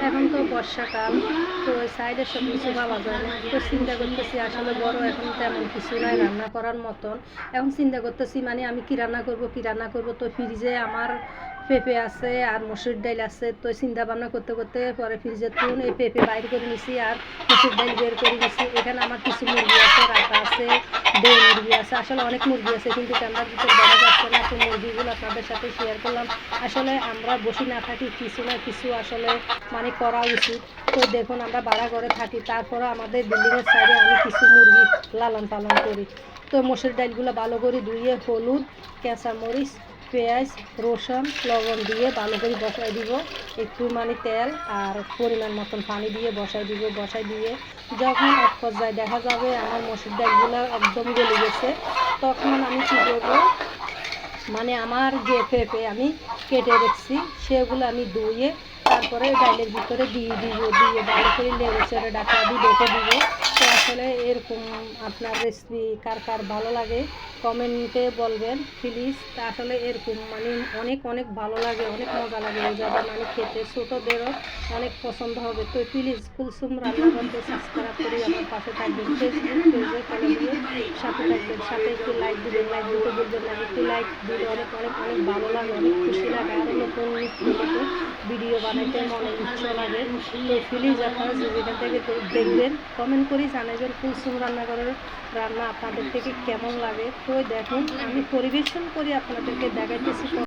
এখন তো বর্ষাকাল, তো ওই সাইডে সব কিছু পাওয়া যায় না। তো চিন্তা করতেছি আসলে বড় এখন তেমন কিছু নাই রান্না করার মতন। এখন চিন্তা করতেছি মানে আমি কি রান্না করব কি রান্না করব। তো ফ্রিজে আমার পেঁপে আছে আর মসুর ডাল আছে। তো চিন্তা ভাবনা করতে করতে পরে ফ্রিজের তুন এই পেঁপে বাইর করে নিছি আর মসুর ডাল বের করে নিছি। এখানে আমার কিছু মুরগি আছে, রাখা আছে, দেড় মুরগি আছে। আসলে অনেক মুরগি আছে কিন্তু ক্যামেরার ভিতরে দেখা যাচ্ছে না। তো মুরগিগুলো আপনাদের সাথে শেয়ার করলাম। আসলে আমরা বসে না থাকি, কিছু না কিছু আসলে মানে করা উচিত। তো দেখুন আমরা ভাড়া ঘরে থাকি, তারপরে আমাদের বিল্ডিংয়ের সাইডে আমি কিছু মুরগি লালন পালন করি। তো মসুর ডালগুলো ভালো করে ধুয়ে হলুদ, কাঁচামরিচ, পেঁয়াজ, রসুন, লবণ দিয়ে ভালো করে বসাই দিব। একটু মানে তেল আর পরিমাণ মতন পানি দিয়ে বসাই দিব। বসাই দিয়ে যখন এক পর্যায়ে দেখা যাবে আমার মসুর ডালগুলো একদম গলে গেছে, তখন আমি কী করবো, মানে আমার যে পেঁপে আমি কেটে রেখেছি সেগুলো আমি ধুয়ে তারপরে ডালের ভিতরে দিয়ে দিব। দিয়ে ভালো করে লেবু চেড়ে ডাকা দিয়ে রেখে দিব। তো আসলে এরকম আপনার রেসিপি কার কার ভালো লাগে কমেন্টে বলবেন প্লিজ। তা আসলে এরকম মানে অনেক অনেক ভালো লাগে, অনেক মজা লাগে এইভাবে মানে খেতে, ছোটোদেরও অনেক পছন্দ হবে। তো প্লিজ কুলসুম রান্নাঘরকে সাবস্ক্রাইব করে আমার পাশে থাকবেন, ফেসবুক পেজে ফলো দিয়ে সাথে থাকবেন, সাথে একটু লাইক দিবেন। লাইক দিতে বলবেন না, একটু লাইক দিলে অনেক অনেক অনেক ভালো লাগে, অনেক খুশি লাগে, আরও নতুন নিত্য নতুন ভিডিও বানাইতে মনে ইচ্ছা লাগে। তো প্লিজ আপনারা যে যেখান থেকে দেখবেন কমেন্ট করে জানাবেন কুলসুম রান্নাঘরের রান্না আপনাদের থেকে কেমন লাগে। তো দেখুন আমি পরিবেশন করি আপনাদেরকে দেখাইতেছি।